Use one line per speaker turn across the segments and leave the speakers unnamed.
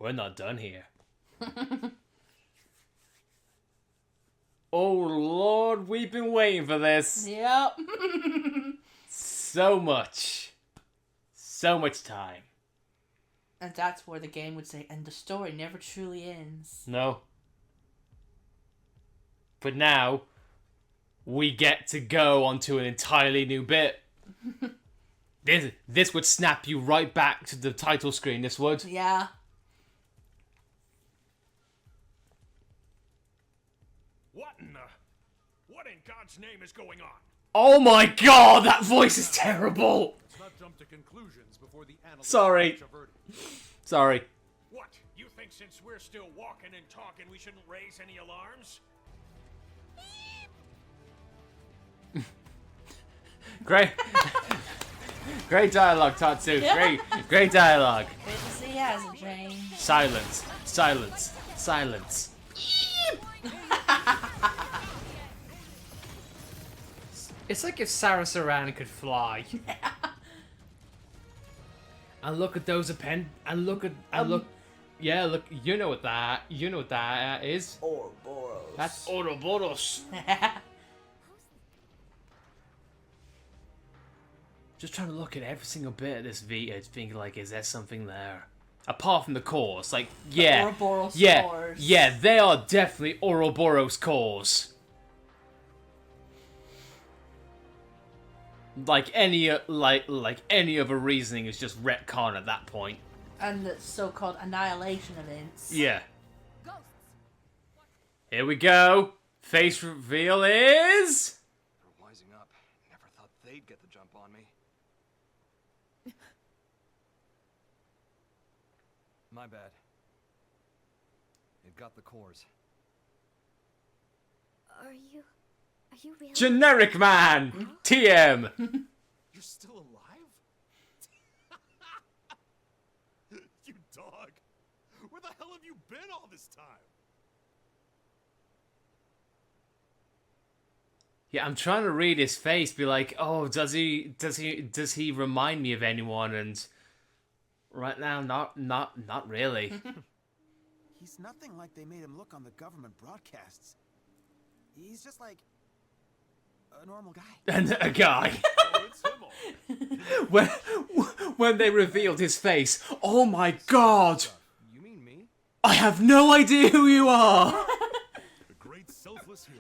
We're not done here. Oh, Lord, we've been waiting for this.
Yep.
So much. So much time.
And that's where the game would say, and the story never truly ends.
No. But now, we get to go onto an entirely new bit. This would snap you right back to the title screen, this would.
Yeah.
What in God's name is going on?
Oh my god, that voice is terrible!
Let's not jump to conclusions before the analysts
Sorry.
reach a verdict.
Sorry.
What? You think since we're still walking and talking we shouldn't raise any alarms?
Great. Great dialogue, Tatsu.
Yeah.
Great dialogue.
Good to see you, as a Jane.
Silence. Silence. Silence.
It's like if Sarah Saran could fly. And look at those and look. Yeah, look. You know what that is.
Ouroboros.
That's Ouroboros. Just trying to look at every single bit of this Vita, thinking like, is there something there? Apart from the cores, like, yeah,
Ouroboros
yeah,
cores.
yeah, they are definitely Ouroboros cores. Like any other reasoning is just retcon at that point.
And the so-called annihilation events.
Yeah. Here we go. Face reveal is.
They're wising up. Never thought they'd get the jump on me. My bad. It got the cores.
Are you really?
Generic man! TM!
You're still alive? You dog! Where the hell have you been all this time?
Yeah, I'm trying to read his face, be like, oh, does he remind me of anyone? And right now, not really.
He's nothing like they made him look on the government broadcasts. He's just like a normal guy.
And a guy.
Oh, it's him all.
when they revealed his face, oh my god!
You mean me?
I have no idea who you are!
The great selfless hero.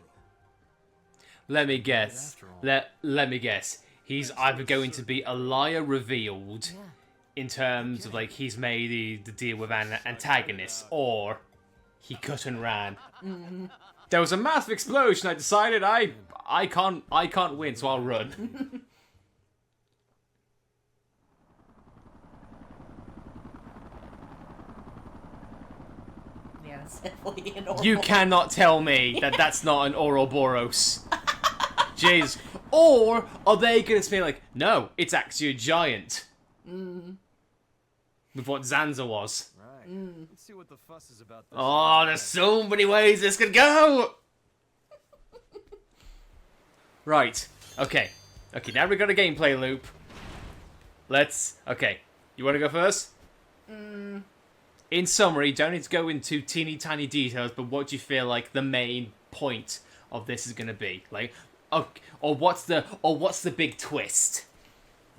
Let me guess.
After all.
Let me guess. He's either going to be a liar revealed in terms of like he's made the deal with an antagonist, or he cut and ran. There was a massive explosion. I decided I can't win, so I'll run.
Yeah, it's definitely an Ouroboros.
You cannot tell me that that's not an Ouroboros. Jeez. Or are they going to say like, no, it's actually a giant? With what Zanza was.
Right. Let's see what the fuss is about. This
Oh, there's so many ways this could go! Right. Okay. Okay, now we've got a gameplay loop. Okay. You want to go first? In summary, don't need to go into teeny tiny details, but what do you feel like the main point of this is going to be? Like, or what's the big twist?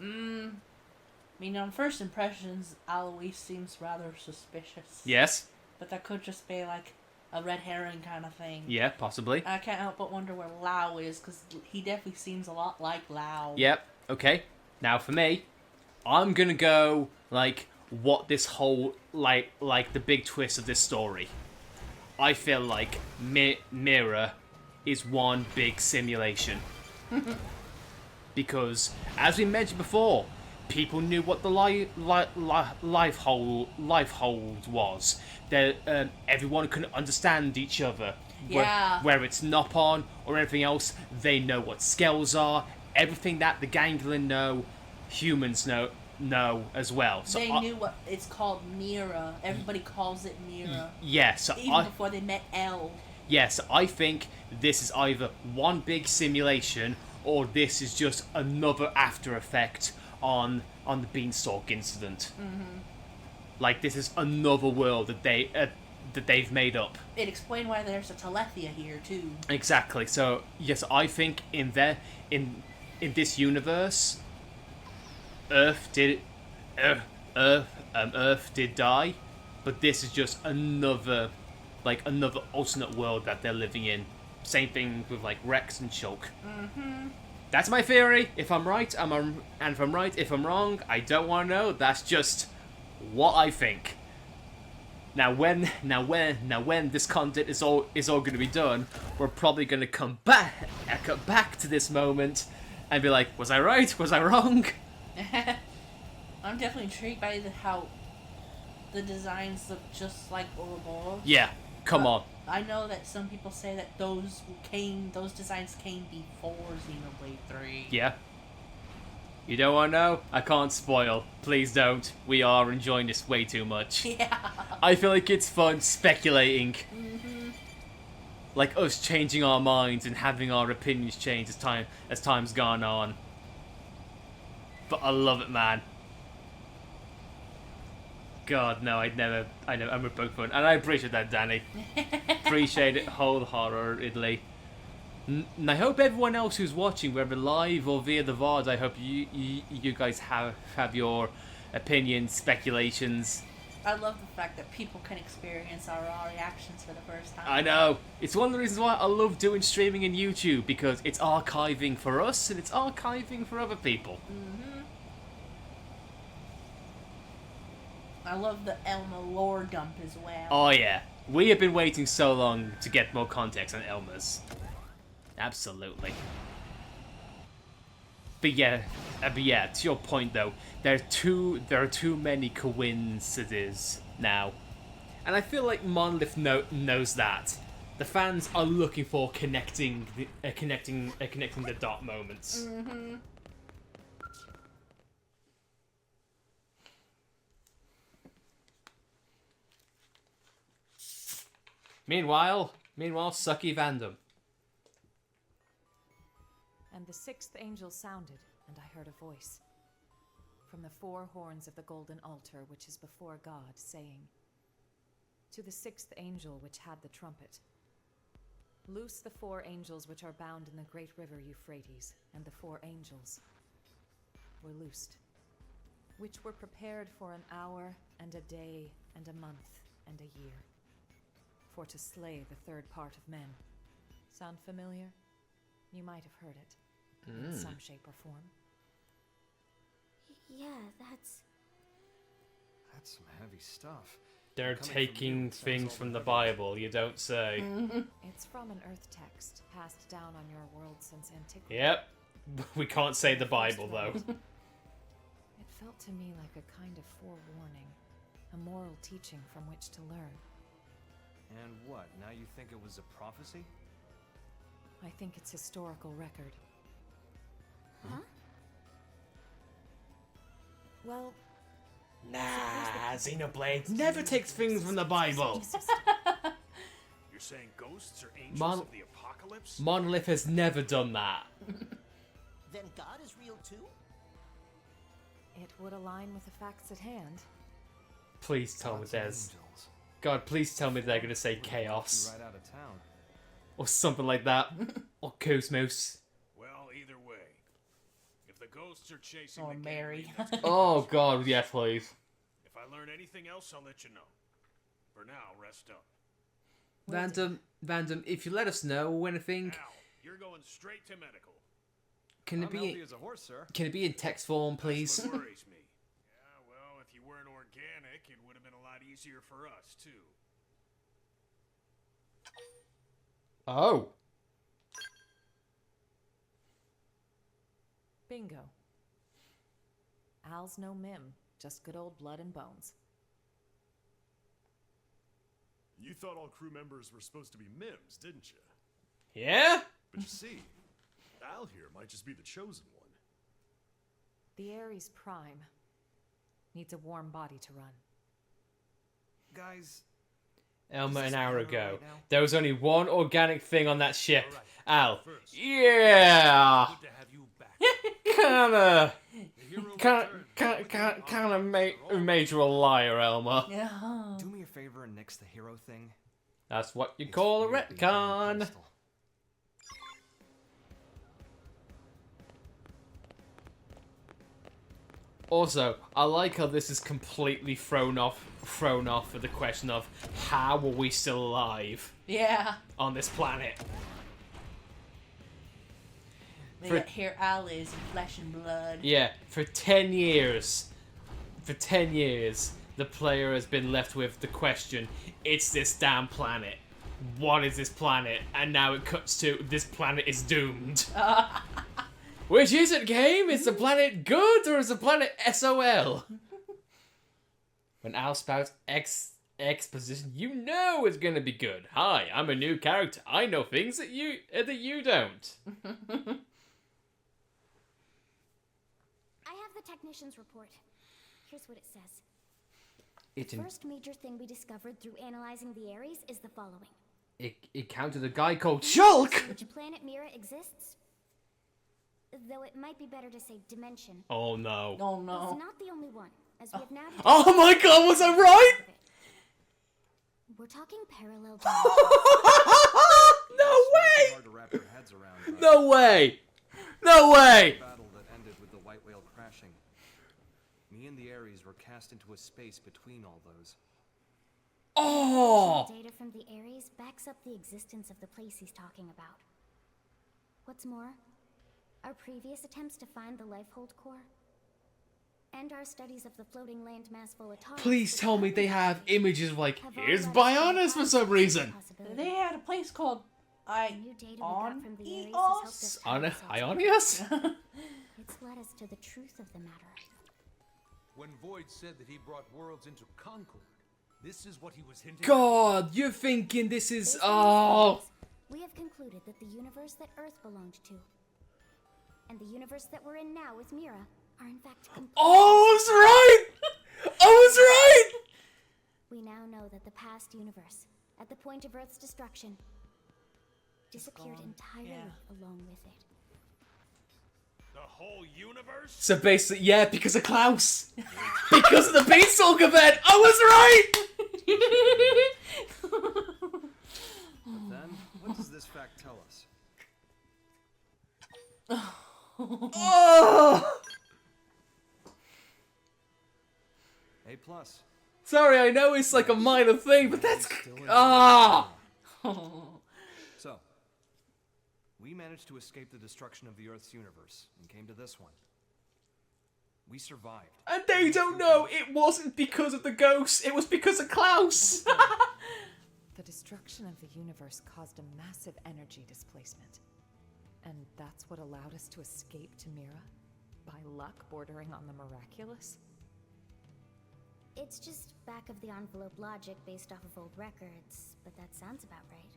I mean, on first impressions, Alois seems rather suspicious.
Yes?
But that could just be like a red herring kind of thing.
Yeah, possibly.
I can't help but wonder where Lao is, because he definitely seems a lot like Lao.
Yep. Okay. Now for me, I'm gonna go like what this whole like the big twist of this story. I feel like Mira is one big simulation. Because as we mentioned before, people knew what the life hold was. That everyone can understand each other.
Yeah.
Whether it's Nopon or anything else, they know what scales are. Everything that the Ganglion know, humans know as well. So
they knew what it's called, Mira. Everybody calls it Mira.
Yeah, so
Even before they met L.
Yes, I think this is either one big simulation or this is just another after effect on the Beanstalk incident. Like this is another world that they've made up.
It explained why there's a Telethia here too.
Exactly. So yes, I think in this universe, Earth did die, but this is just another alternate world that they're living in. Same thing with like Rex and Shulk.
Mm-hmm.
That's my theory. If I'm right, and if I'm right, if I'm wrong, I don't want to know. That's just what I think. Now when this content is all going to be done, we're probably going to come back to this moment and be like, was I right? Was I wrong?
I'm definitely intrigued by how the designs look just like Ouroboros.
Yeah, come on.
I know that some people say that those designs came before Xenoblade 3.
Yeah. You don't want to know? I can't spoil. Please don't. We are enjoying this way too much.
Yeah.
I feel like it's fun speculating.
Mm-hmm.
Like us changing our minds and having our opinions change as time's gone on. But I love it, man. God, no, I'm a bug fan. And I appreciate that, Danny. Appreciate it wholeheartedly. And I hope everyone else who's watching, whether live or via the VOD, I hope you guys have your opinions, speculations.
I love the fact that people can experience our reactions for the first time.
I know. It's one of the reasons why I love doing streaming in YouTube, because it's archiving for us and it's archiving for other people.
Mm-hmm. I love the Elma lore dump as well.
Oh yeah. We have been waiting so long to get more context on Elma's. Absolutely. But yeah, to your point though, there are too many coincidences now. And I feel like Monolith knows that. The fans are looking for connecting the dot moments.
Mm-hmm.
Meanwhile, sucky Vandom.
And the sixth angel sounded, and I heard a voice from the four horns of the golden altar which is before God, saying, to the sixth angel which had the trumpet, loose the four angels which are bound in the great river Euphrates, and the four angels were loosed, which were prepared for an hour and a day and a month and a year, for to slay the third part of men. Sound familiar? You might have heard it in some shape or form.
Yeah, that's
some heavy stuff.
They're
Coming
taking
from you,
things
sounds
from the
all
Bible, you don't say.
It's from an earth text passed down on your world since antiquity.
Yep. We can't say the Bible, though.
It felt to me like a kind of forewarning, a moral teaching from which to learn.
And what, now you think it was a prophecy?
I think it's historical record.
huh?
Well,
Nah, Xenoblade never takes things from the Bible.
You're saying ghosts are angels
Mon-
of the apocalypse?
Monolith has never done that.
Then God is real too?
it would align with the facts at hand.
Please tell me
Gods and
there's...
angels.
God, please tell me they're gonna say
Would've
chaos.
knocked you right out of town.
Or something like that. Or Cosmos.
Well, either way. If the ghosts are chasing
Or
the
Mary.
gang lead, that's good.
Oh god, yeah, please.
If I learn anything else, I'll let you know. For now, rest up.
Vandom, if you let us know anything,
Al, you're going straight to medical.
can it
I'm healthy
be
as a horse, sir.
can it be in text form, please?
That's what worries me. Yeah, well, if you weren't organic, it would have been a lot easier for us, too.
Oh.
Bingo. Al's no mim, just good old blood and bones.
You thought all crew members were supposed to be Mims, didn't you?
Yeah?
But you see, Al here might just be the chosen one.
The Ares Prime needs a warm body to run.
Guys,
Elma, an hour ago.
right now?
There was only one organic thing on that ship. Al.
First,
Yeah.
good to have you back.
Kinda.
The hero
Kinda.
returned.
kind of made you a liar, Elmer.
Yeah.
Do me a favor and nix the hero thing.
That's what you
It's
call a
weird being on
retcon.
pedestal.
Also, I like how this is completely thrown off for the question of how are we still alive
Yeah.
on this planet?
They
For-
got hair allies and flesh and blood.
Yeah, for 10 years, the player has been left with the question, it's this damn planet. What is this planet? And now it cuts to, this planet is doomed. Which is it, game? Is the planet good or is the planet SOL? When Al spouts exposition, you know it's gonna be good. Hi, I'm a new character. I know things that you don't.
I have the technician's report. Here's what it says.
It's
The first major thing we discovered through analyzing the Ares is the following.
It encountered a guy called Shulk!
Which planet Mira exists? Though it might be better to say dimension.
Oh no.
Oh
It's
no.
not the only one, as we have now...
Oh my god, was I right?
We're talking parallel
No way!
Hard to wrap your heads around, but
No way! No way!
the battle that ended with the white whale crashing. Me and the Ares were cast into a space between all those.
Oh!
Data from the Ares backs up the existence of the place he's talking about. What's more, our previous attempts to find the Lifehold core and our studies of the floating landmass volatiles...
Please tell me they have images of like, here's Bionis for some reason.
They had a place called
New data we got from the Ares has helped us find results.
Ionius?
It's led us to the truth of the matter.
When Void said that he brought worlds into Concord, this is what he was hinting
God, you're thinking this is...
Based on
Oh!
these findings, we have concluded that the universe that Earth belonged to and the universe that we're in now with Mira are in fact completely...
Oh, I was right! I was right!
We now know that the past universe, at the point of Earth's destruction, disappeared
gone.
entirely along with it.
The whole universe?
So basically, yeah, because of Klaus. Because of the Beanstalk event, I was right!
But then, what does this fact tell us?
Oh!
A plus.
Sorry, I know it's like a minor thing, but that's...
Still in
Ah!
So, we managed to escape the destruction of the Earth's universe and came to this one. We survived.
And they don't know it wasn't because of the ghosts, it was because of Klaus!
The destruction of the universe caused a massive energy displacement. And that's what allowed us to escape to Mira? By luck bordering on the miraculous?
It's just back of the envelope logic based off of old records, but that sounds about right.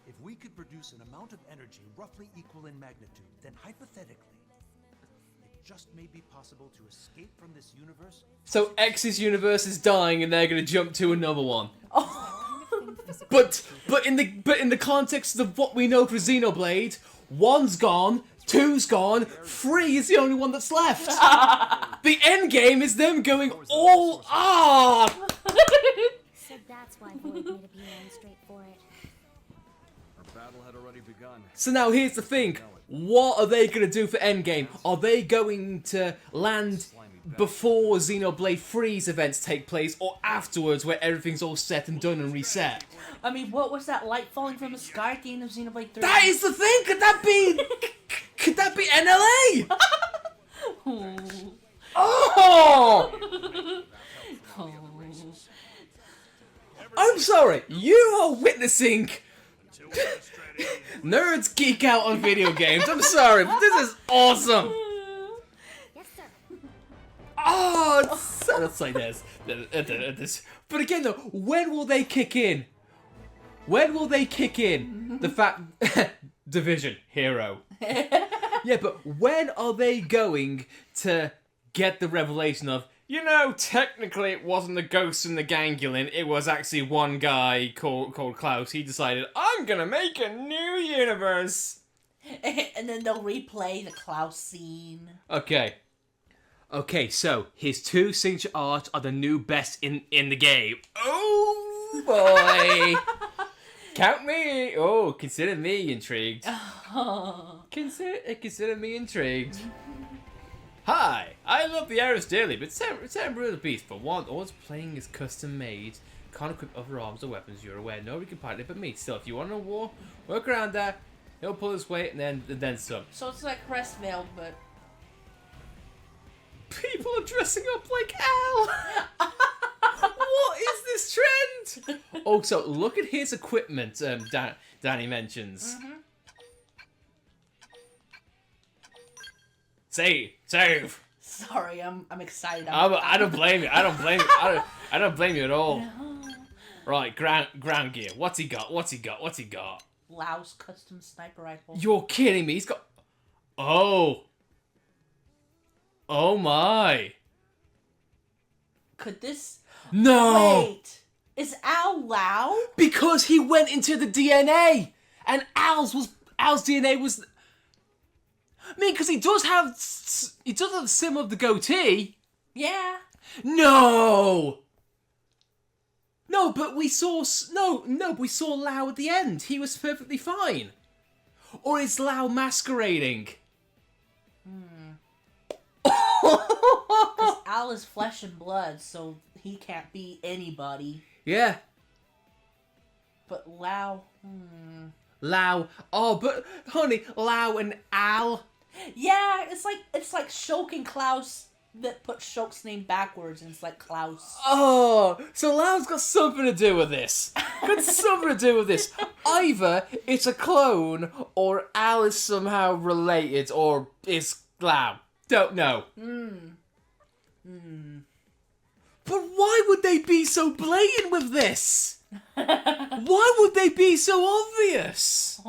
If we could produce an amount of energy roughly equal in magnitude, then hypothetically, it just may be possible to escape from this universe.
So X's universe is dying and they're gonna jump to another one. But in the context of what we know for Xenoblade, 1's gone, 2's gone, 3 is the only one that's left. The end game is them going all
So that's why Void made a beeline straight for it.
Our battle had already begun.
So now here's the thing. What are they going to do for Endgame? Are they going to land before Xenoblade 3's events take place or afterwards where everything's all set and done and reset?
I mean, what was that light falling from the sky at the end of Xenoblade 3?
That is the thing! Could that be NLA? Oh! I'm sorry, you are witnessing nerds geek out on video games. I'm sorry, but this is awesome.
Yes, sir.
Oh, it's like this. But again, though, when will they kick in? When will they kick in? The fact Division hero. Yeah, but when are they going to get the revelation of, you know, technically it wasn't the ghost and the ganglion, it was actually one guy called Klaus. He decided, I'm gonna make a new universe.
And then they'll replay the Klaus scene.
Okay. Okay, so his 2 signature art are the new best in the game. Oh boy! Count me. Oh, consider me intrigued. Consider me intrigued. Hi, I love the Iris dearly, but Sam Brew the Beast, for one, all it's playing is custom made. Can't equip other arms or weapons, you're aware. Nobody can pilot it but me. Still, if you want a war, work around that. He'll pull his weight and then some.
So it's like Crestveiled, but...
People are dressing up like Al! What is this trend? Also, look at his equipment, Danny mentions. Save!
Sorry, I'm excited.
I don't blame you. I don't blame you at all.
No.
Right, ground gear. What's he got?
Lau's custom sniper rifle.
You're kidding me. He's got... Oh my.
Could this...
No!
Wait. Is Al Lau?
Because he went into the DNA! And Al's DNA was... I mean, because he does have the symbol of the goatee.
Yeah.
No! No, but we saw... No, we saw Lau at the end. He was perfectly fine. Or is Lau masquerading?
Because Al is flesh and blood, so he can't be anybody.
Yeah.
But Lau...
Lau. Oh, but, honey, Lau and Al...
Yeah, it's like Shulk and Klaus that put Shulk's name backwards, and it's like Klaus.
Oh, so Lau's got something to do with this. Either it's a clone, or Al is somehow related, or is Lau. Don't know. But why would they be so blatant with this? Why would they be so obvious?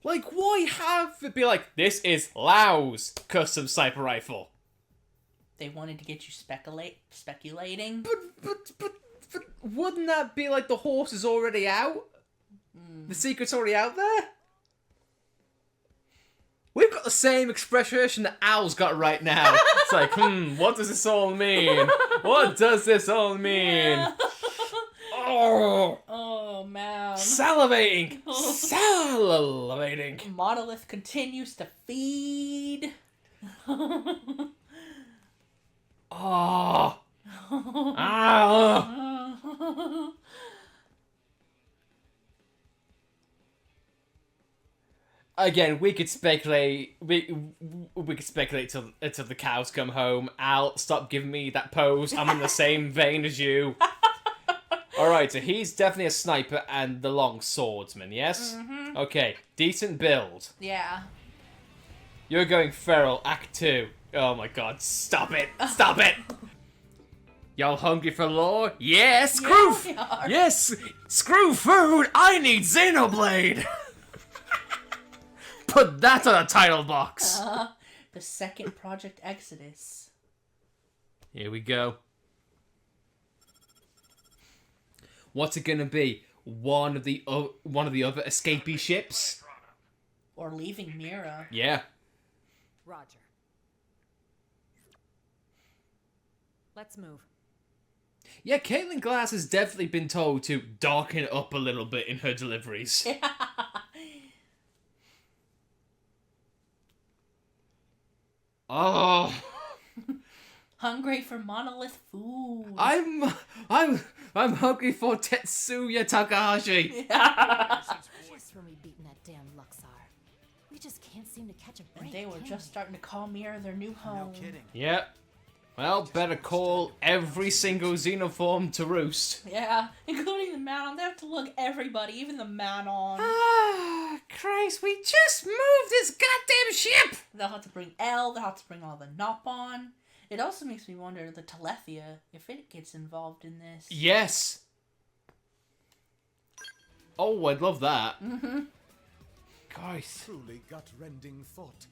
Like, why have it be like, this is Lau's custom sniper rifle?
They wanted to get you speculating.
But wouldn't that be like the horse is already out? The secret's already out there? We've got the same expression that Al's got right now. It's like, what does this all mean? What does this all mean?
Yeah.
Oh,
man.
Salivating.
Monolith continues to feed.
Again, we could speculate. We could speculate until the cows come home. Al, stop giving me that pose. I'm in the same vein as you. All right, so he's definitely a sniper and the long swordsman. Yes. Okay, decent build.
Yeah.
You're going feral, Act 2. Oh my God! Stop it! Stop it! Y'all hungry for lore? Yeah, screw. Yes, screw food. I need Xenoblade. Put that on a title box.
The second Project Exodus.
Here we go. What's it gonna be? One of the other escapee ships?
Or leaving Mira.
Yeah.
Roger. Let's move.
Yeah, Caitlin Glass has definitely been told to darken it up a little bit in her deliveries. Oh.
Hungry for monolith food.
I'm hungry for Tetsuya Takahashi.
Just when we beaten that damn Luxar, we just can't seem to catch a break.
And they were just starting to call Mira their new home.
No kidding.
Yep. Well, better call every single xenoform to roost.
Yeah, including the Manon. They have to lug everybody, even the Manon.
Ah, Christ, we just moved this goddamn ship!
They'll have to bring L, they'll have to bring all the Nopon. It also makes me wonder, the Telethia, if it gets involved in this.
Yes! Oh, I'd love that. Guys.
Truly gut-rending thought.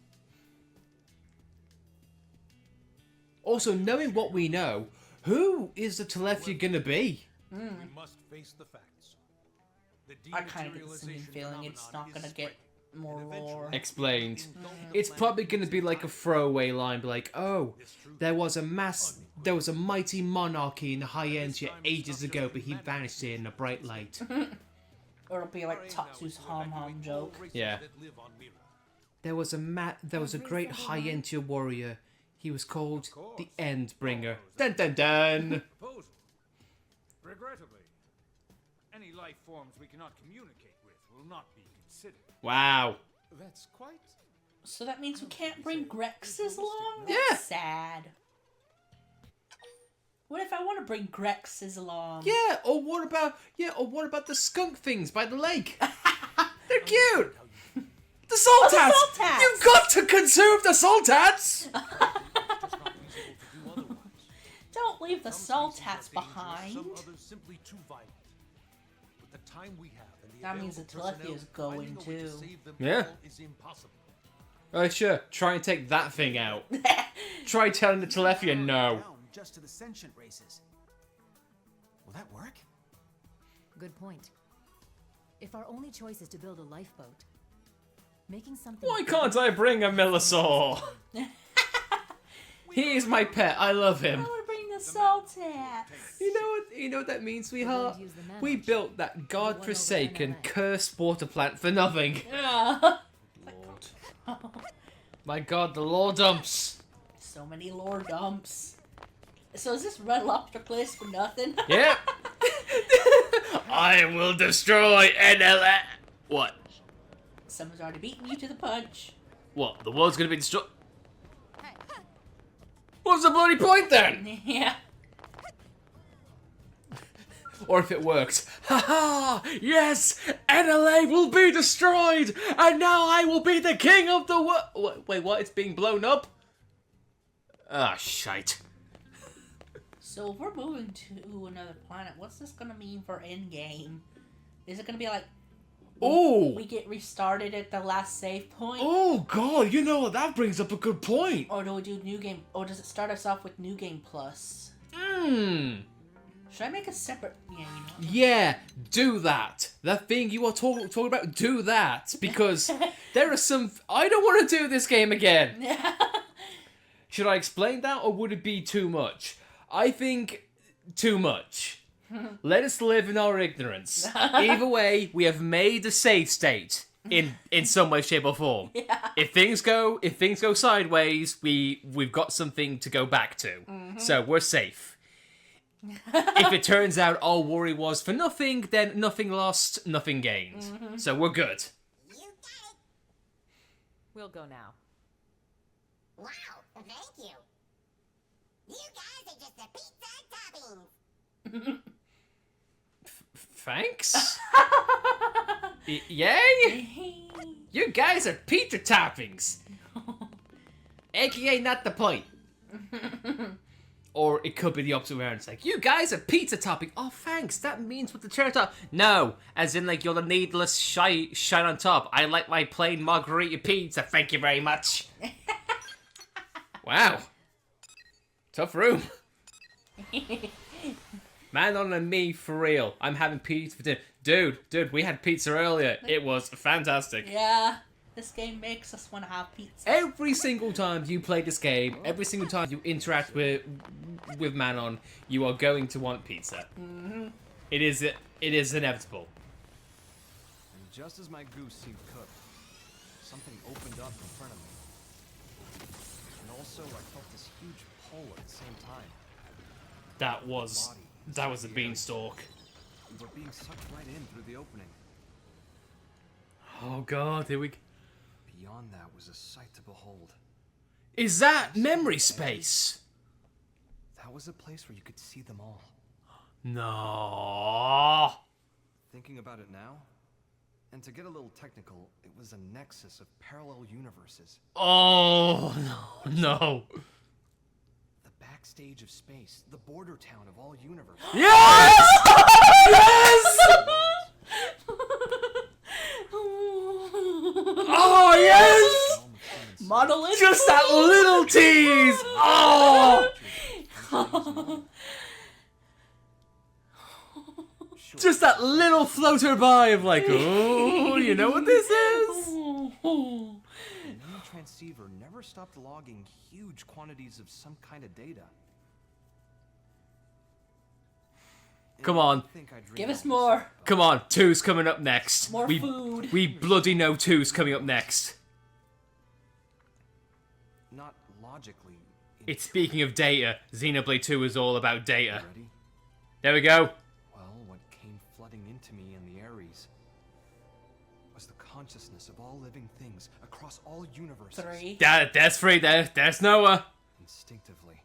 Also, knowing what we know, who is the Telethia gonna be?
We must face the facts.
I kind of get the same feeling it's not gonna get more lore.
Explained. It's probably going to be like a throwaway line, be like, oh, there was a mighty monarchy in Hyentia ages ago, but he vanished in a bright light.
Or it'll be like Tatsu's hom joke.
Yeah. There was a great Hyentia warrior. He was called the Endbringer. Dun dun dun.
Proposal. Regrettably, any life forms we cannot communicate with will not be considered.
Wow.
That's quite...
So that means we can't bring Grexes along?
Yeah.
That's sad. What if I want to bring Grexes along?
Yeah, or what about the skunk things by the lake? They're cute. The Saltats!
Saltats!
You've got to conserve the Saltats!
Don't leave the Saltats behind.
Some others simply too violent. With the time we have and the
That means the
available
telephy is
personnel,
going
finding a way to
too.
save them
Yeah.
all is impossible.
Oh, sure. Try and take that thing out. Try telling the Telethia no.
Down just to the sentient races. Will that work?
Good point. If our only choice is to build a lifeboat, making something...
Why can't I bring a Millisaur? He's my pet. I love
I
him.
want to bring the Saltats.
You know what that means, sweetheart? We built that godforsaken, cursed water plant for nothing.
Yeah.
My god, the lore dumps.
So many lore dumps. So is this Red Lobster place for nothing?
Yeah. I will destroy NLA. What?
Someone's already beaten you to the punch.
What? The world's gonna be destroyed? What's the bloody point then?
Yeah.
Or if it worked. Haha! Yes! NLA will be destroyed! And now I will be the king of the world! Wait, what? It's being blown up? Ah, shite.
So if we're moving to another planet, what's this gonna mean for endgame? Is it gonna be like... We get restarted at the last save point?
Oh, God, you know what? That brings up a good point.
Or do we do new game... Or does it start us off with new game plus? Should I make a separate...
Yeah, do that. That thing you are talking about, do that. Because there are some... I don't want to do this game again. Should I explain that, or would it be too much? I think too much. Let us live in our ignorance. Either way, we have made a save state in some way, shape, or form.
Yeah.
If things go sideways, we've got something to go back to. So we're safe. If it turns out all worry was for nothing, then nothing lost, nothing gained. So we're good.
We'll go now.
Wow, thank you. You guys are just the pizza toppings.
Thanks. Yay! You guys are pizza toppings. AKA not the point. Or it could be the opposite way around. It's like, you guys are pizza topping. Oh, thanks. That means with the cherry top. No, as in like you're the needless shine on top. I like my plain margarita pizza. Thank you very much. Wow. Tough room. Man on me for real. I'm having pizza for dinner. Dude, we had pizza earlier. It was fantastic.
Yeah, this game makes us want to have pizza.
Every single time you play this game, every single time you interact with Manon, you are going to want pizza. It is inevitable.
And just as my goose seemed cooked, something opened up in front of me. And also, I felt this huge pull at the same time.
That was a beanstalk.
We were being sucked right in through the opening.
Oh god, here we go.
Beyond that was a sight to behold.
Is that memory space?
That was a place where you could see them all.
No.
Thinking about it now, and to get a little technical, it was a nexus of parallel universes.
Oh no.
The backstage of space, the border town of all universes.
Yes! Yes! Oh yes!
Monolith.
Just that little tease. Oh. Just that little floater by of like, oh, you know what this is?
The main transceiver never stopped logging huge quantities of some kind of data.
Come on.
Give us more.
Come on, 2's coming up next.
More food.
We bloody know 2's coming up next.
Not logically.
It's speaking of data. Xenoblade 2 is all about data. There we go.
Well, what came flooding into me in the Ares was the consciousness of all living things across all universes.
3.
There's 3 there. There's Noah.
Instinctively,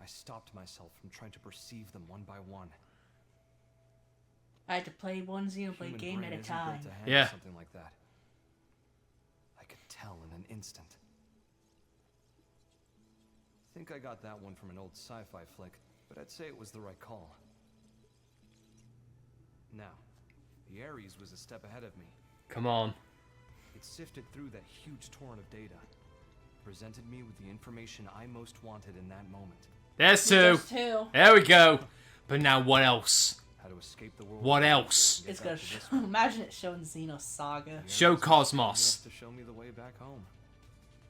I stopped myself from trying to perceive them one by one.
I had to play one Xenoblade game at a time.
Yeah.
Something like that. I could tell in an instant. I think I got that one from an old sci-fi flick, but I'd say it was the right call. Now, the Ares was a step ahead of me.
Come on.
It sifted through that huge torrent of data, presented me with the information I most wanted in that moment.
There's 2.
There's 2.
There we go. But now what else?
How to escape the world.
What else?
It's gonna imagine it showing Xenosaga.
Show Cosmos.
To show me the way back home.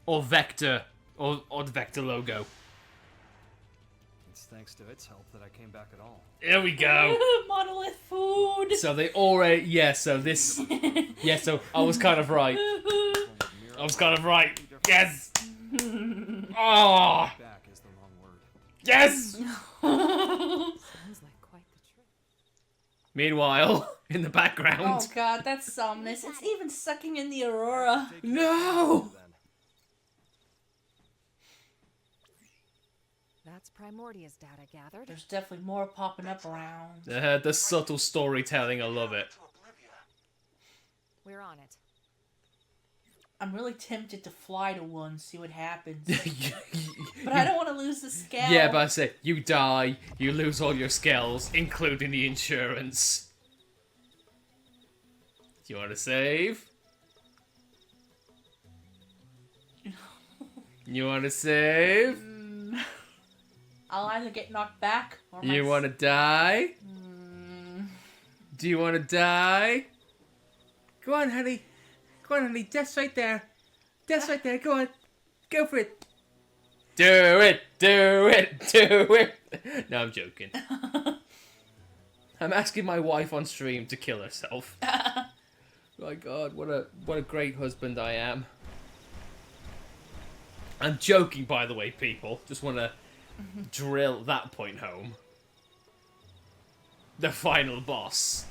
Or Vector. Or the Vector logo.
It's thanks to its help that I came back at all.
There we go.
Monolith food.
So they already... Yeah, so this... Yeah, so I was kind of right. I was kind of right. Yes! Oh!
Back is the wrong word.
Yes!
Sounds like quite the trip.
Meanwhile, in the background...
Oh god, that's ominous. It's even sucking in the Aurora.
No!
That's Primordia's data gathered.
There's definitely more popping up around.
The subtle storytelling, I love it.
We're on it.
I'm really tempted to fly to one, see what happens. But I don't want to lose the scale.
Yeah, but I say, you die, you lose all your skills, including the insurance. Do you want to save? You want to save?
I'll either get knocked back or
You want to die? Do you want to die? Go on, honey. Go on, honey. Death's right there. Death's right there. Go on. Go for it. Do it. Do it. Do it. No, I'm joking. I'm asking my wife on stream to kill herself. My God, what a great husband I am. I'm joking, by the way, people. Just want to drill that point home. The final boss.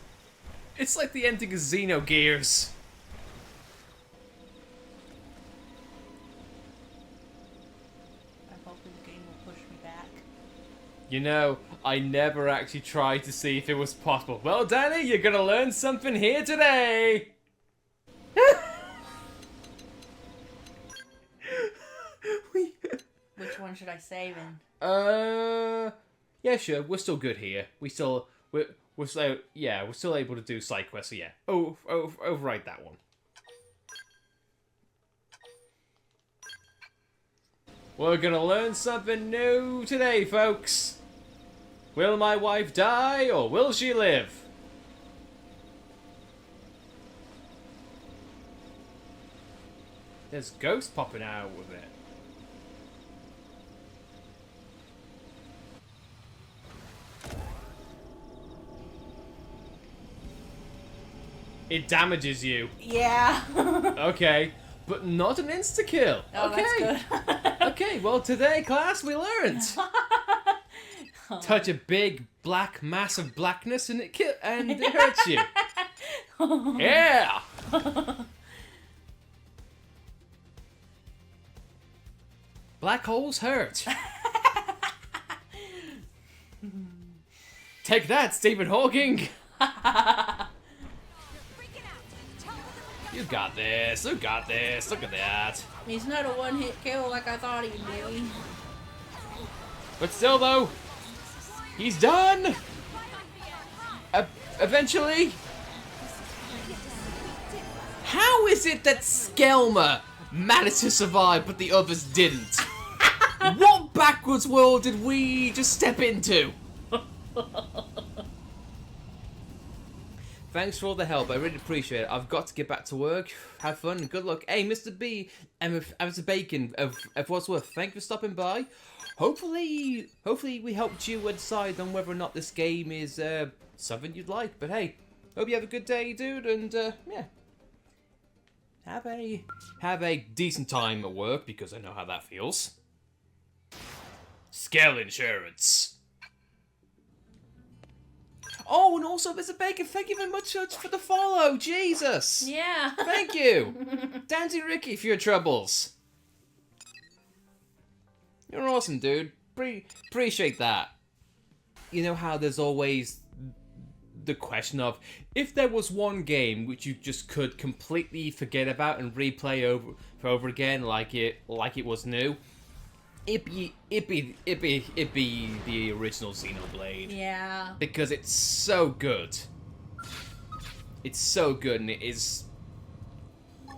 It's like the ending of Xenogears.
I'm hoping the game will push me back.
You know, I never actually tried to see if it was possible. Well, Danny, you're gonna learn something here today!
Which one should I save in?
Yeah, sure. We're still good here. We're still able to do side quests. So yeah, override that one. We're gonna learn something new today, folks. Will my wife die or will she live? There's ghosts popping out with it. It damages you.
Yeah.
Okay, but not an insta-kill.
Oh,
okay.
That's good.
Okay, well today, class, we learned. Touch a big black mass of blackness and it hurts you. Yeah. Black holes hurt. Take that, Stephen Hawking. You got this. You got this. Look at that.
He's not a one-hit kill like I thought he'd be.
But still, though, he's done. Eventually. How is it that Skelmer managed to survive, but the others didn't? What backwards world did we just step into?
Thanks for all the help. I really appreciate it. I've got to get back to work. Have fun and good luck. Hey, Mr. B and Mr. Bacon of Wadsworth, thank you for stopping by. Hopefully we helped you decide on whether or not this game is something you'd like. But hey, hope you have a good day, dude, and yeah. Have a decent time at work, because I know how that feels. Scale insurance. Oh, and also, Mr. Bacon, thank you very much for the follow. Jesus.
Yeah.
Thank you. Dandy Ricky for your troubles. You're awesome, dude. Appreciate that. You know how there's always the question of, if there was one game which you just could completely forget about and replay over again like it was new, it'd be the original Xenoblade.
Yeah.
Because it's so good. It's so good, and it is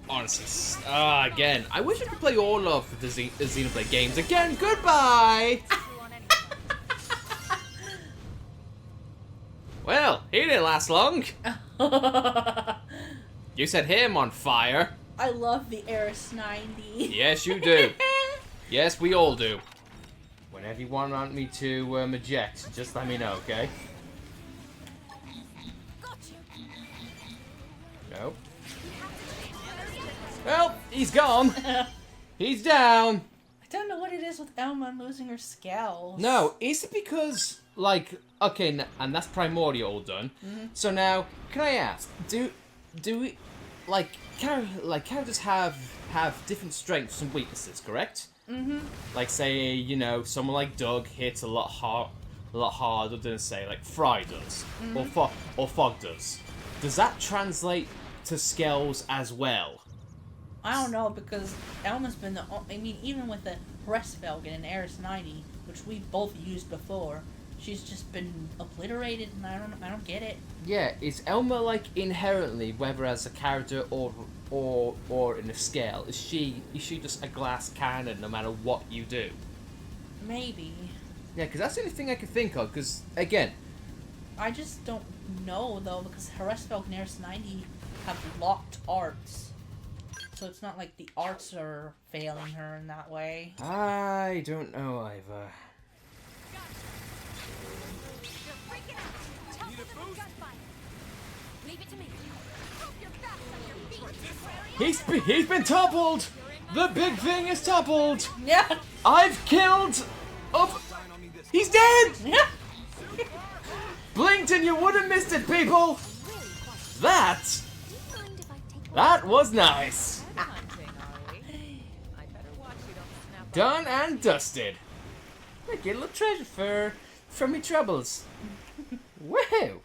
honestly. Again, I wish I could play all of the Xenoblade games again. Goodbye. Well, he didn't last long. You set him on fire.
I love the Eris 90.
Yes, you do. Yes, we all do. Whenever you want me to eject, just let me know, okay? Nope. Well, he's gone. He's down.
I don't know what it is with Elma losing her scales.
No, is it because, like, okay, and that's Primordial done. So now, can I ask, do we, like, characters have different strengths and weaknesses, correct? Like, say, you know, someone like Doug hits a lot harder than, say, like Fry does, or Fog does. Does that translate to scales as well?
I don't know, because Elma's been the. I mean, even with the Hresvelgen and Eris 90, which we both used before, she's just been obliterated, and I don't get it.
Yeah, is Elma, like, inherently, whether as a character or in a scale, is she just a glass cannon no matter what you do?
Maybe.
Yeah, because that's the only thing I can think of. Because again,
I just don't know though, because Hresvelgen and Eris 90 have locked arts, so it's not like the arts are failing her in that way.
I don't know either. He's been toppled. The big thing is toppled.
Yeah.
I've killed. He's dead.
Yeah.
Blinked and you would have missed it, people. That was nice. Done and dusted. Look, get a little treasure for me troubles. Woohoo!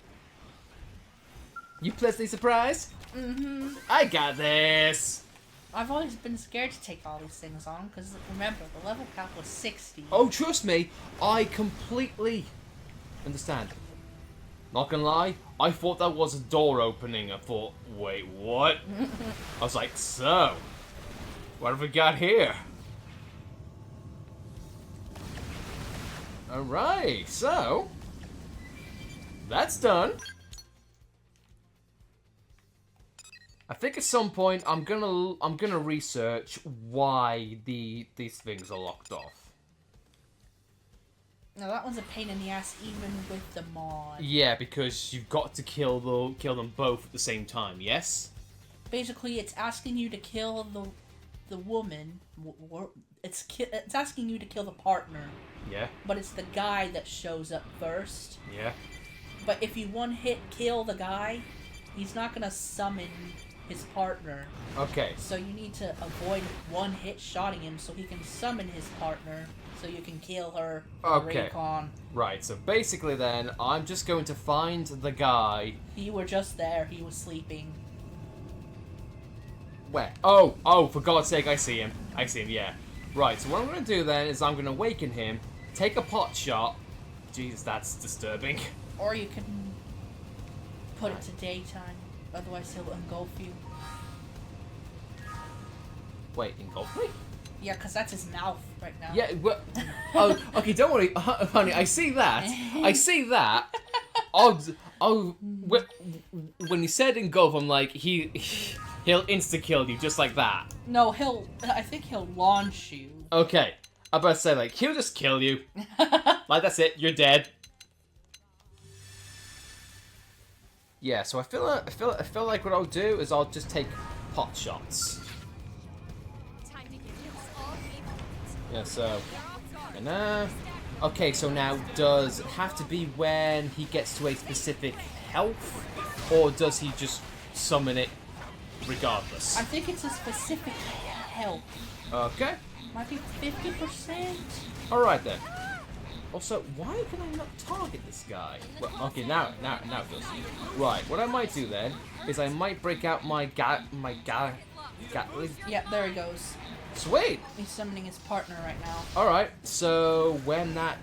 You pleasantly surprised? I got this.
I've always been scared to take all these things on, because remember, the level cap was 60.
Oh, trust me, I completely understand. Not gonna lie, I thought that was a door opening. I thought, wait, what? I was like, so, what have we got here? Alright, so, that's done. I think at some point I'm gonna research why these things are locked off.
Now that one's a pain in the ass, even with the mod.
Yeah, because you've got to kill them both at the same time. Yes.
Basically, it's asking you to kill the woman. It's asking you to kill the partner.
Yeah.
But it's the guy that shows up first.
Yeah.
But if you one hit kill the guy, he's not gonna summon his partner.
Okay.
So you need to avoid one hit shotting him so he can summon his partner so you can kill her.
Okay.
Recon.
Right, so basically then, I'm just going to find the guy.
You were just there, he was sleeping.
Where? Oh, for God's sake, I see him, yeah. Right, so what I'm going to do then is I'm going to awaken him, take a pot shot. Jesus, that's disturbing.
Or you can put it to daytime, otherwise he'll engulf you.
Wait, engulf me?
Yeah, because that's his mouth right now.
Yeah, well, oh, okay, don't worry, honey, I see that. I see that. Oh, when he said engulf, I'm like, he'll insta-kill you just like that.
No, I think he'll launch you.
Okay. I'm about to say, like, he'll just kill you. Like, that's it, you're dead. Yeah, so I feel like what I'll do is I'll just take pot shots. Yeah, so... Okay, so now, does it have to be when he gets to a specific health? Or does he just summon it regardless?
I think it's a specific health.
Okay.
Might be 50%?
Alright then. Also, why can I not target this guy? Well, okay, now it does. Right, what I might do then is I might break out my Gatling.
Yep, there he goes.
Sweet!
He's summoning his partner right now.
Alright, so when that...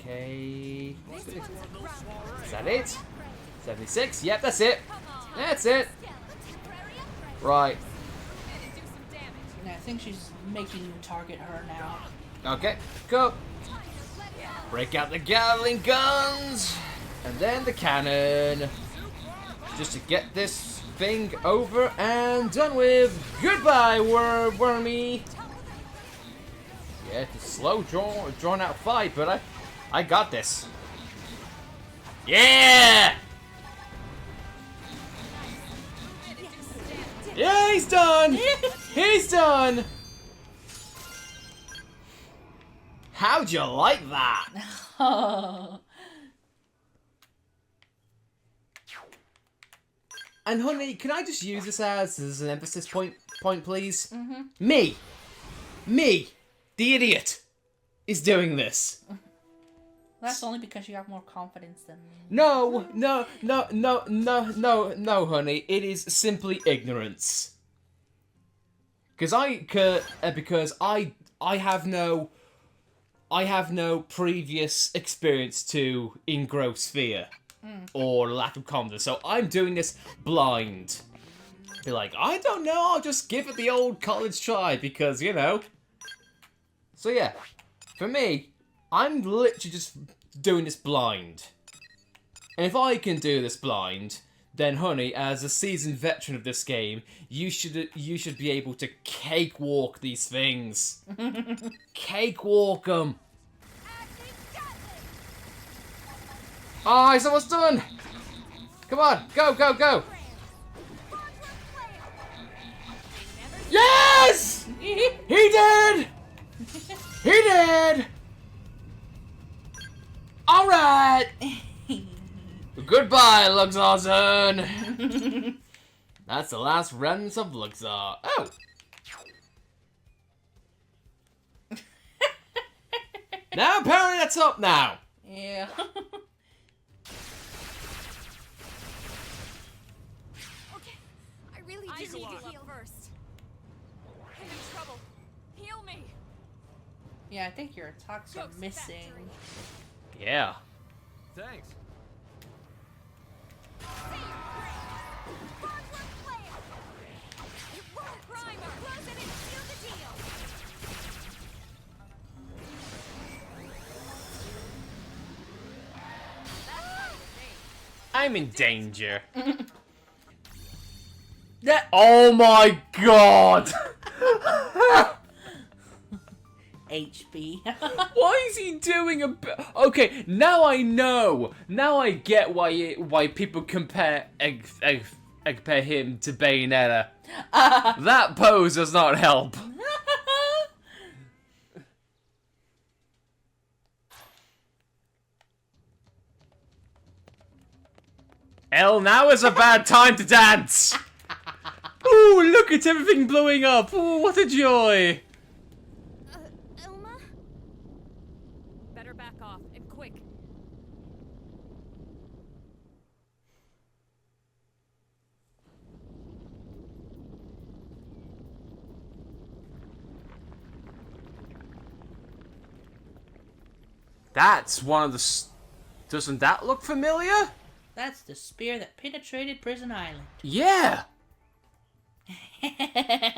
Is that it? 76? Yep, that's it. That's it. Right.
Yeah, I think she's making you target her now.
Okay, go. Break out the Gatling guns. And then the cannon. Just to get this thing over and done with. Goodbye, Wormy. Yeah, it's a slow, drawn out fight, but I got this. Yeah! Yeah, he's done! He's done! How'd you like that? And honey, can I just use this as an emphasis point, please?
Mm-hmm.
Me, the idiot, is doing this.
That's only because you have more confidence than me.
No, honey. It is simply ignorance. Because I have no previous experience to engross fear or lack of confidence, so I'm doing this blind. Be like, I don't know. I'll just give it the old college try because you know. So yeah, for me, I'm literally just doing this blind. And if I can do this blind, then honey, as a seasoned veteran of this game, you should be able to cakewalk these things. Cakewalk them. Oh, he's almost done. Come on, go. Yes! He did! He did! Alright! Goodbye, Luxor-zone! That's the last remnants of Luxor. Oh! Now apparently that's up now!
Yeah.
Okay, I really do need to heal first. I'm in trouble. Heal me!
Yeah, I think your attacks are missing.
Yeah.
Thanks.
I'm in danger. Oh my god!
HP.
Why is he doing a... Okay, now I know. Now I get why people compare him to Bayonetta. That pose does not help. Hell, now is a bad time to dance. Ooh, look at everything blowing up. Ooh, what a joy.
Elma? Better back off, and quick.
That's one of the... Doesn't that look familiar?
That's the spear that penetrated Prison Island.
Yeah!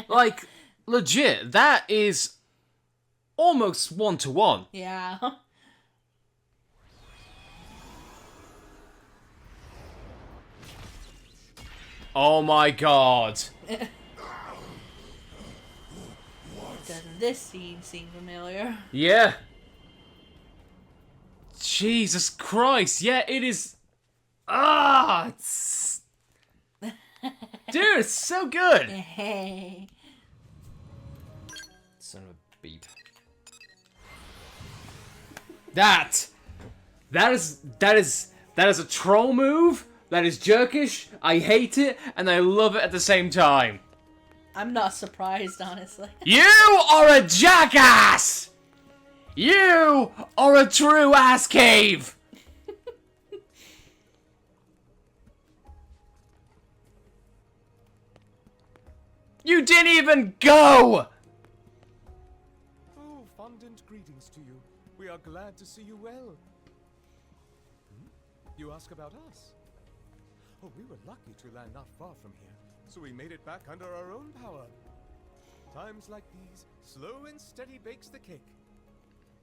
Like, legit, that is almost one-to-one.
Yeah.
Oh my god.
Doesn't this scene seem familiar?
Yeah. Jesus Christ. Yeah, it is. Ah! It's... Dude, it's so good.
Hey.
Son of a beep. That is a troll move. That is jerkish. I hate it and I love it at the same time.
I'm not surprised, honestly.
You are a jackass. You are a true ass cave. You didn't even go.
Oh, fondant greetings to you. We are glad to see you well. You ask about us? Oh, we were lucky to land not far from here, so we made it back under our own power. Times like these, slow and steady bakes the cake.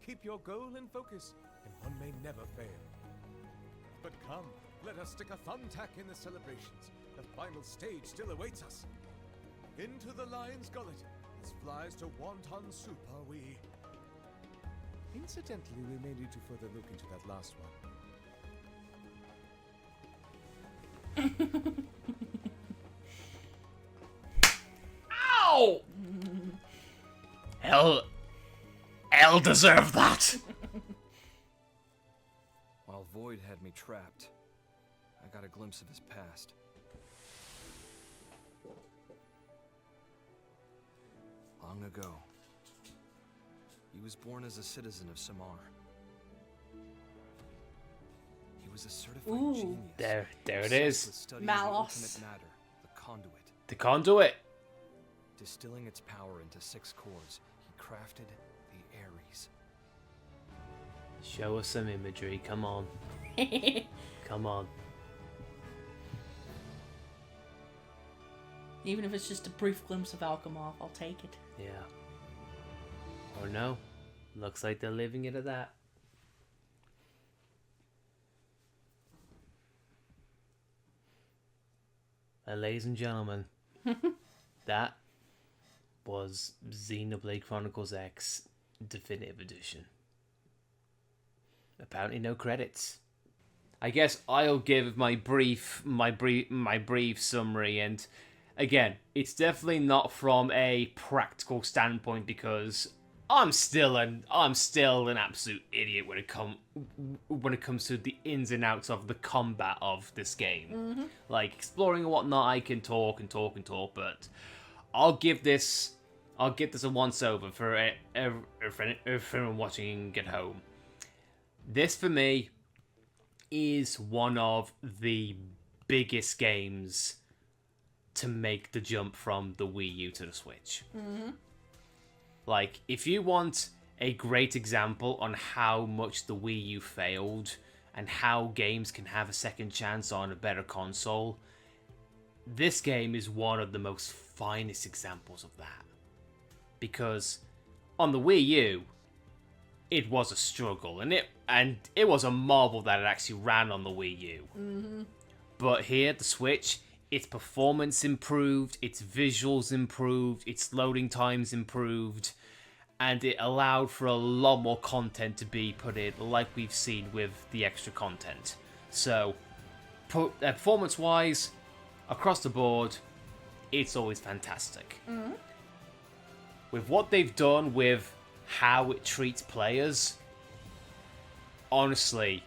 Keep your goal in focus, and one may never fail. But come, let us stick a thumbtack in the celebrations. The final stage still awaits us. Into the lion's gullet, as flies to wonton soup are we. Incidentally, we may need to further look into that last one.
Ow! Hell deserved that.
While Void had me trapped, I got a glimpse of his past. Long ago, he was born as a citizen of Samar. He was a certified genius.
There it is.
Malos.
Matter, the conduit.
The conduit.
Distilling its power into 6 cores, he crafted the Ares.
Show us some imagery. Come on. Come on.
Even if it's just a brief glimpse of Alchemoth, I'll take it.
Yeah. Or no. Looks like they're leaving it at that. And ladies and gentlemen, that was Xenoblade Chronicles X Definitive Edition. Apparently no credits. I guess I'll give my brief summary, and again, it's definitely not from a practical standpoint because I'm still an absolute idiot when it comes to the ins and outs of the combat of this game.
Mm-hmm.
Like exploring and whatnot, I can talk, but I'll give this a once over for everyone watching at home. This for me is one of the biggest games to make the jump from the Wii U to the Switch.
Mm-hmm.
Like, if you want a great example on how much the Wii U failed and how games can have a second chance on a better console, this game is one of the most finest examples of that. Because on the Wii U, it was a struggle, and it was a marvel that it actually ran on the Wii U.
Mm-hmm.
But here, the Switch, its performance improved, its visuals improved, its loading times improved, and it allowed for a lot more content to be put in, like we've seen with the extra content. So, performance-wise, across the board, it's always fantastic.
Mm-hmm.
With what they've done with how it treats players, honestly,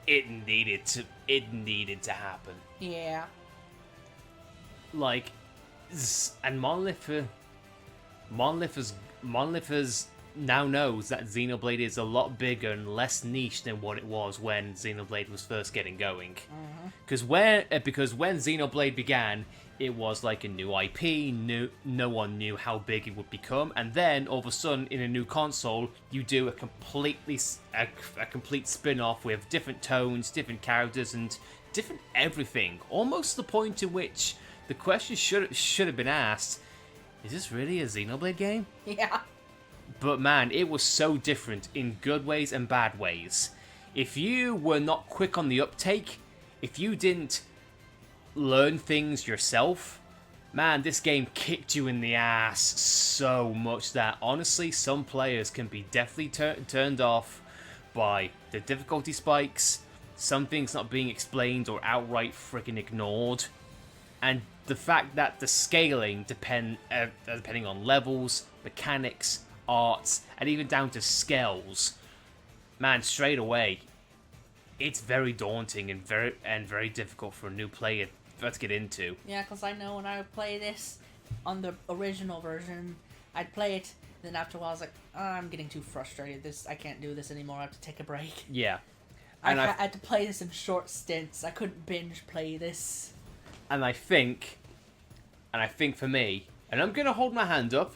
it needed to happen.
Yeah.
Like, and Monolith now knows that Xenoblade is a lot bigger and less niche than what it was when Xenoblade was first getting going. Because when Xenoblade began, it was like a new IP, no one knew how big it would become, and then all of a sudden in a new console, you do a complete spin-off with different tones, different characters, and different everything. Almost the point in which the question should have been asked, is this really a Xenoblade game?
Yeah.
But man, it was so different in good ways and bad ways. If you were not quick on the uptake, if you didn't learn things yourself, man, this game kicked you in the ass so much that, honestly, some players can be definitely turned off by the difficulty spikes, some things not being explained or outright freaking ignored, and the fact that the scaling, depending on levels, mechanics, arts, and even down to scales, man, straight away, it's very daunting and very difficult for a new player to get into.
Yeah, because I know when I would play this on the original version, I'd play it, then after a while I was like, I'm getting too frustrated. I can't do this anymore. I have to take a break.
Yeah.
I had to play this in short stints. I couldn't binge play this.
And I think for me, and I'm going to hold my hand up,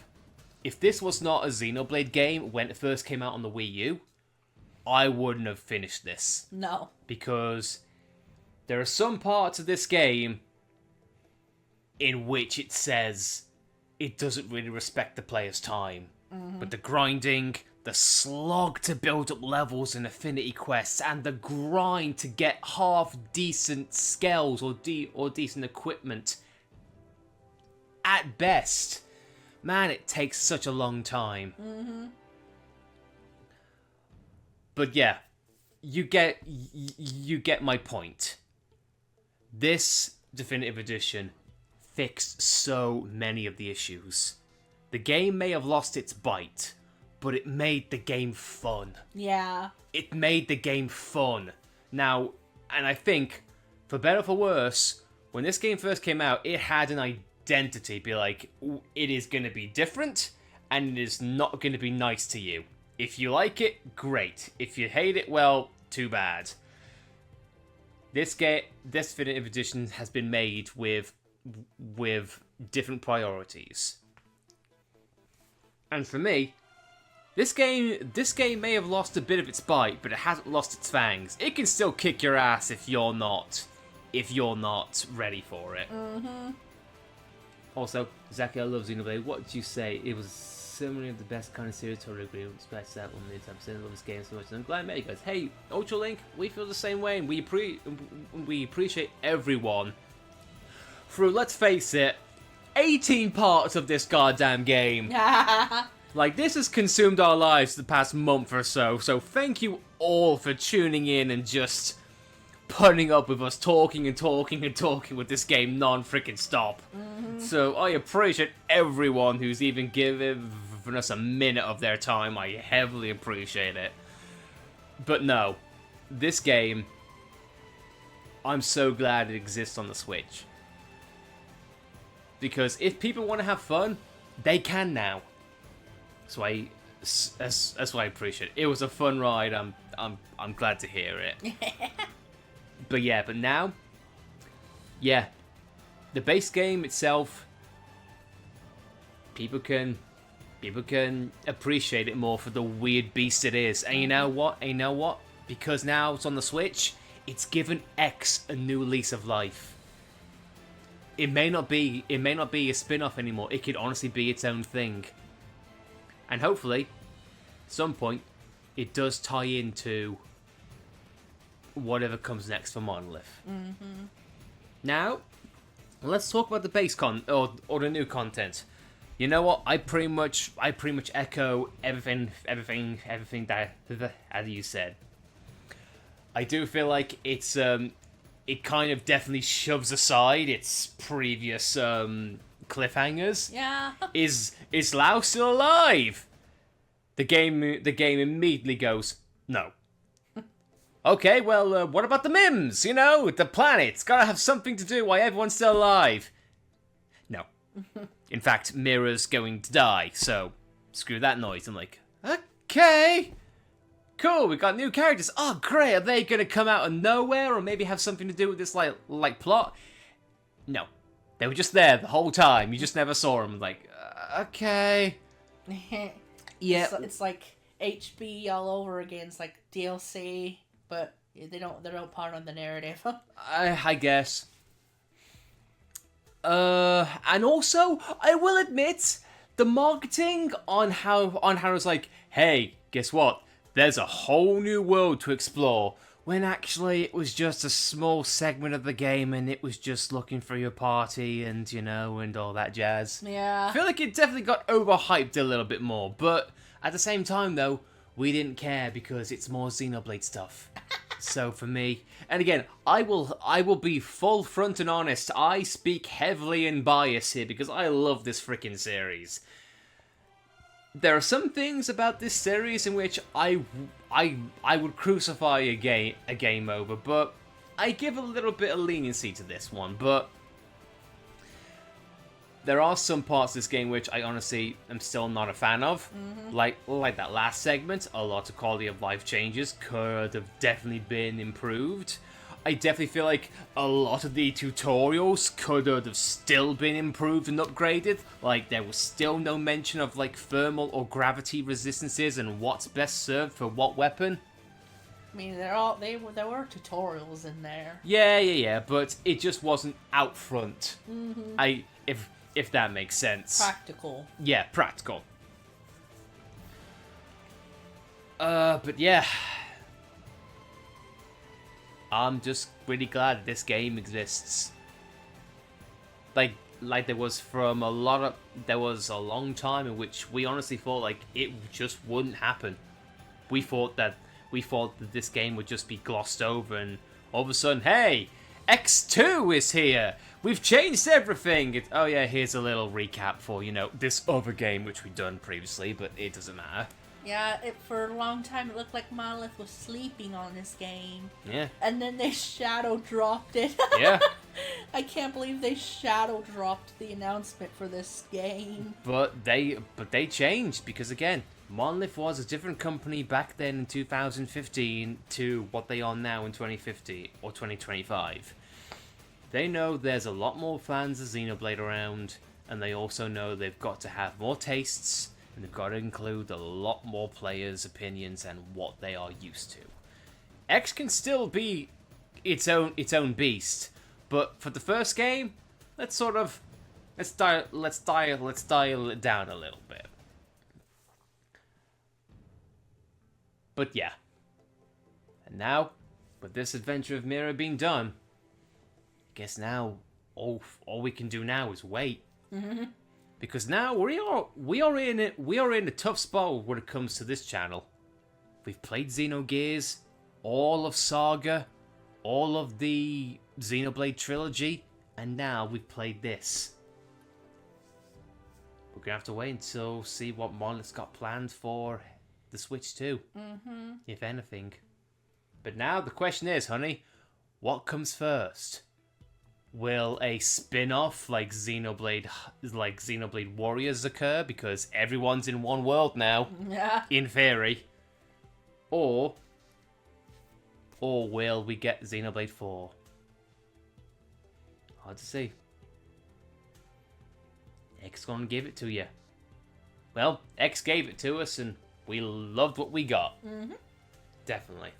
if this was not a Xenoblade game when it first came out on the Wii U, I wouldn't have finished this.
No.
Because there are some parts of this game in which it says it doesn't really respect the player's time.
Mm-hmm.
But the grinding, the slog to build up levels in Affinity Quests, and the grind to get half-decent skills or decent equipment, at best, man, it takes such a long time.
Mm-hmm.
But yeah, you get my point. This definitive edition fixed so many of the issues. The game may have lost its bite, but it made the game fun.
Yeah.
It made the game fun. Now, and I think, for better or for worse, when this game first came out, it had an identity. Be like, it is going to be different, and it is not going to be nice to you. If you like it, great. If you hate it, well, too bad. This definitive edition has been made with different priorities. And for me, this game may have lost a bit of its bite, but it hasn't lost its fangs. It can still kick your ass if you're not ready for it.
Mm-hmm.
Also, Zaki, I love Xenoblade. What did you say? It was similarly the best kind of series to agree with respect to that one mid time. I love this game so much, and I'm glad I met you guys. Hey, Ultralink, we feel the same way, and we appreciate everyone. Through, let's face it, 18 parts of this goddamn game. Like, this has consumed our lives the past month or so. So thank you all for tuning in and just putting up with us talking with this game non-freaking stop.
Mm-hmm.
So I appreciate everyone who's even given us a minute of their time. I heavily appreciate it. But no, this game, I'm so glad it exists on the Switch. Because if people want to have fun, they can now. So that's why I appreciate it. It was a fun ride. I'm glad to hear it. But now, the base game itself, people can appreciate it more for the weird beast it is. And you know what? Because now it's on the Switch, it's given X a new lease of life. It may not be a spin-off anymore. It could honestly be its own thing. And hopefully, at some point, it does tie into whatever comes next for Monolith.
Mm-hmm.
Now, let's talk about the base or the new content. You know what? I pretty much echo everything that you said. I do feel like it's it kind of definitely shoves aside its previous cliffhangers.
Yeah.
Is Lao still alive? The game immediately goes, no. Okay, well, what about the Mims? You know, the planet's gotta have something to do why everyone's still alive. No. In fact, Mira's going to die, so screw that noise. I'm like, okay. Cool, we got new characters. Oh, great. Are they gonna come out of nowhere or maybe have something to do with this, like plot? No. They were just there the whole time. You just never saw them. Like, okay. Yeah.
It's like HB all over again. It's like DLC, but they don't part on the narrative.
I guess. And also, I will admit, the marketing on how it's like, hey, guess what? There's a whole new world to explore when actually it was just a small segment of the game and it was just looking for your party and, you know, and all that jazz.
Yeah.
I feel like it definitely got overhyped a little bit more, but at the same time, though, we didn't care because it's more Xenoblade stuff. So for me, and again, I will be full front and honest. I speak heavily in bias here because I love this freaking series. There are some things about this series in which I would crucify a game over, but I give a little bit of leniency to this one. But there are some parts of this game which I honestly am still not a fan of. Like that last segment, a lot of quality of life changes could have definitely been improved. I definitely feel like a lot of the tutorials could have still been improved and upgraded. Like, there was still no mention of, like, thermal or gravity resistances and what's best served for what weapon.
I mean, there were tutorials in there.
Yeah, but it just wasn't out front.
Mm-hmm.
If that makes sense.
Practical.
Yeah, practical. But yeah. I'm just really glad this game exists. Like there was there was a long time in which we honestly thought like it just wouldn't happen. We thought that this game would just be glossed over, and all of a sudden, hey, X2 is here. We've changed everything. Oh yeah, here's a little recap for, you know, this other game which we've done previously, but it doesn't matter.
Yeah, for a long time it looked like Monolith was sleeping on this game.
Yeah.
And then they shadow dropped it.
Yeah.
I can't believe they shadow dropped the announcement for this game.
But they changed because, again, Monolith was a different company back then in 2015 to what they are now in 2050 or 2025. They know there's a lot more fans of Xenoblade around, and they also know they've got to have more tastes, and they've got to include a lot more players' opinions and what they are used to. X can still be its own beast, but for the first game, let's dial it down a little bit. But yeah. And now, with this adventure of Mira being done, I guess now all we can do now is wait.
Mm-hmm.
Because now we are in a tough spot when it comes to this channel. We've played Xenogears, all of Saga, all of the Xenoblade trilogy, and now we've played this. We're gonna have to wait until see what Monolith's got planned for the Switch 2, if anything. But now the question is, honey, what comes first? Will a spin-off like Xenoblade Warriors occur because everyone's in one world now, in theory? Or will we get Xenoblade 4? Hard to see. X gonna give it to you. Well, X gave it to us and we loved what we got. Definitely.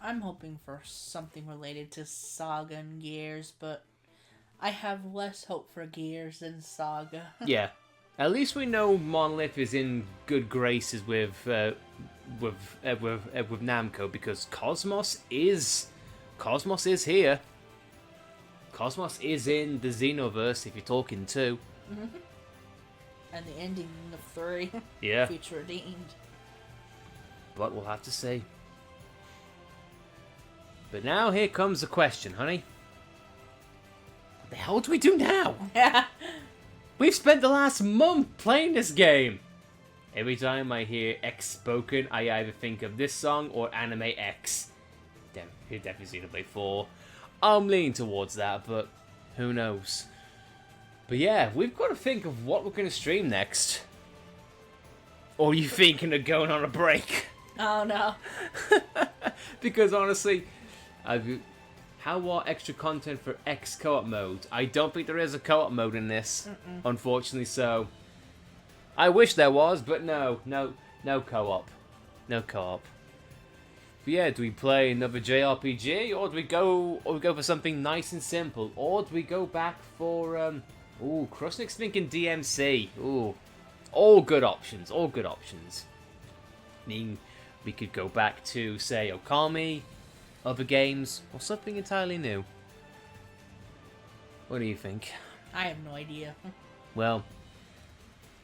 I'm hoping for something related to Saga and Gears, but I have less hope for Gears than Saga.
Yeah. At least we know Monolith is in good graces with Namco, because Cosmos is here. Cosmos is in the Xenoverse, if you're talking 2.
And the ending of 3.
Yeah.
Future Redeemed.
But we'll have to see. But now here comes the question, honey. What the hell do we do now? We've spent the last month playing this game. Every time I hear X spoken, I either think of this song or Anime X. Definitely Xenoblade 4. I'm leaning towards that, but who knows? But yeah, we've got to think of what we're going to stream next. Or are you thinking of going on a break?
Oh no.
Because honestly, how are extra content for X co-op mode? I don't think there is a co-op mode in this, unfortunately, so I wish there was, but no co-op. No co-op. But yeah, do we play another JRPG, or do we go for something nice and simple, or do we go back for Krusnik's thinking DMC. All good options. I mean, We could go back to, say, Okami, other games, or something entirely new. What do you think?
I have no idea.
Well,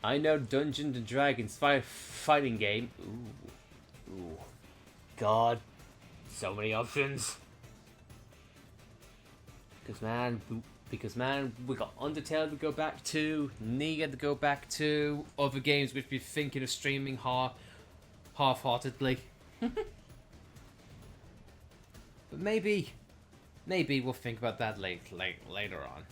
I know Dungeons and Dragons fighting game. Ooh. God. So many options. Because man, we got Undertale to go back to, Nier to go back to, other games which we're thinking of streaming half-heartedly. But maybe we'll think about that later on.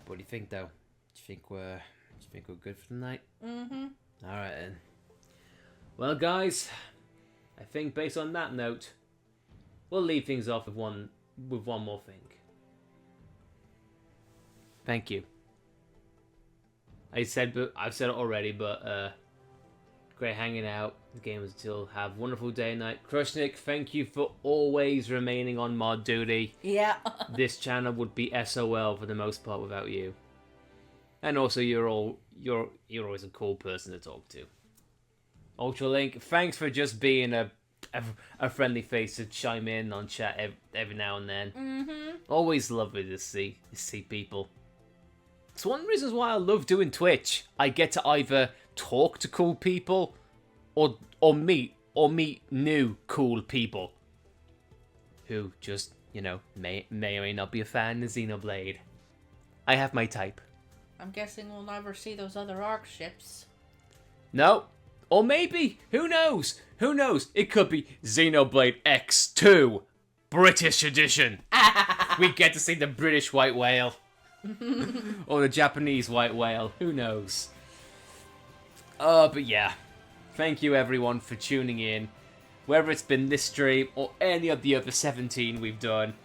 What do you think, though? Do you think we're good for the night?
Mm-hmm.
All right then. Well, guys, I think based on that note, we'll leave things off with one more thing. Thank you. I've said it already, but great hanging out. The game is still have a wonderful day and night. Krushnik, thank you for always remaining on mod duty.
Yeah.
This channel would be SOL for the most part without you. And also, you're always a cool person to talk to. Ultralink, thanks for just being a friendly face to chime in on chat every now and then.
Mm-hmm.
Always lovely to see people. It's one of the reasons why I love doing Twitch. I get to either talk to cool people or meet new cool people who just, may or may not be a fan of Xenoblade. I have my type.
I'm guessing we'll never see those other ARC ships.
No. Or maybe. Who knows? Who knows? It could be Xenoblade X2 British edition. We get to see the British white whale. Or the Japanese white whale. Who knows? But yeah. Thank you everyone for tuning in. Whether it's been this stream or any of the other 17 we've done.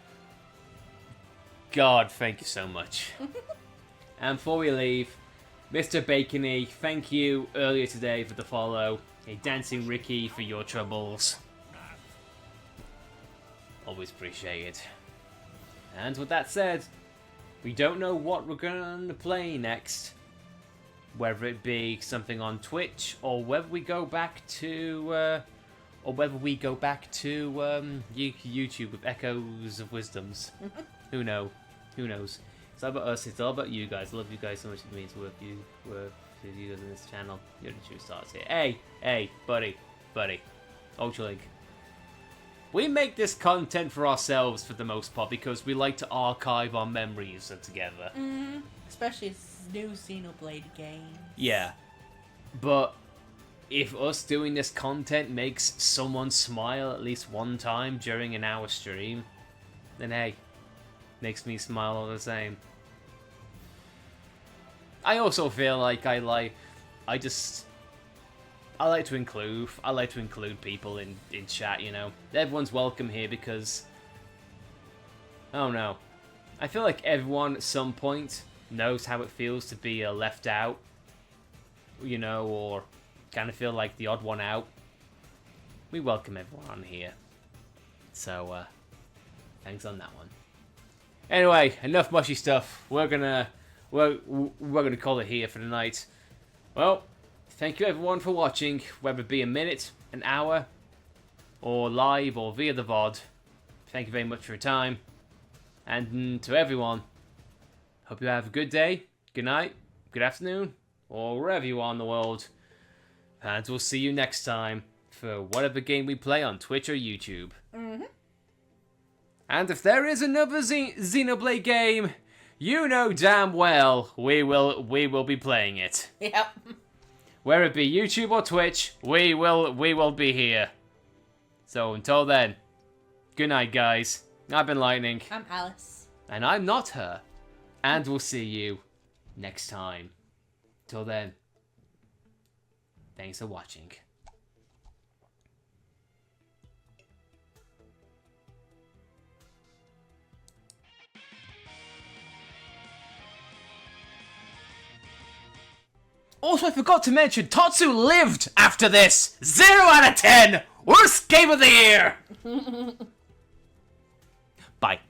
God, thank you so much. And before we leave, Mr. Bacony, thank you earlier today for the follow. Hey, Dancing Ricky for your troubles. Always appreciate it. And with that said, we don't know what we're going to play next. Whether it be something on Twitch, or whether we go back to, YouTube with Echoes of Wisdoms. Who knows? It's all about us. It's all about you guys. I love you guys so much. It means work to you guys on this channel. You're the true stars here. Hey, buddy. Ultralink. We make this content for ourselves for the most part because we like to archive our memories together.
Especially new Xenoblade games.
Yeah. But if us doing this content makes someone smile at least one time during an hour stream, then hey, makes me smile all the same. I also feel like I like to include people in chat, Everyone's welcome here because I don't know. I feel like everyone at some point knows how it feels to be left out, or kind of feel like the odd one out. We welcome everyone on here. So, thanks on that one. Anyway, enough mushy stuff. We're gonna call it here for the night. Well, thank you everyone for watching, whether it be a minute, an hour, or live or via the VOD. Thank you very much for your time. And to everyone, hope you have a good day, good night, good afternoon, or wherever you are in the world. And we'll see you next time for whatever game we play on Twitch or YouTube. And if there is another Xenoblade game, you know damn well we will be playing it.
Yep.
Whether it be YouTube or Twitch, we will be here. So until then, good night, guys. I've been Lightning.
I'm Alice.
And I'm not her. And we'll see you next time. Till then, thanks for watching. Also, I forgot to mention, Tatsu lived after this! 0 out of 10! Worst game of the year! Bye.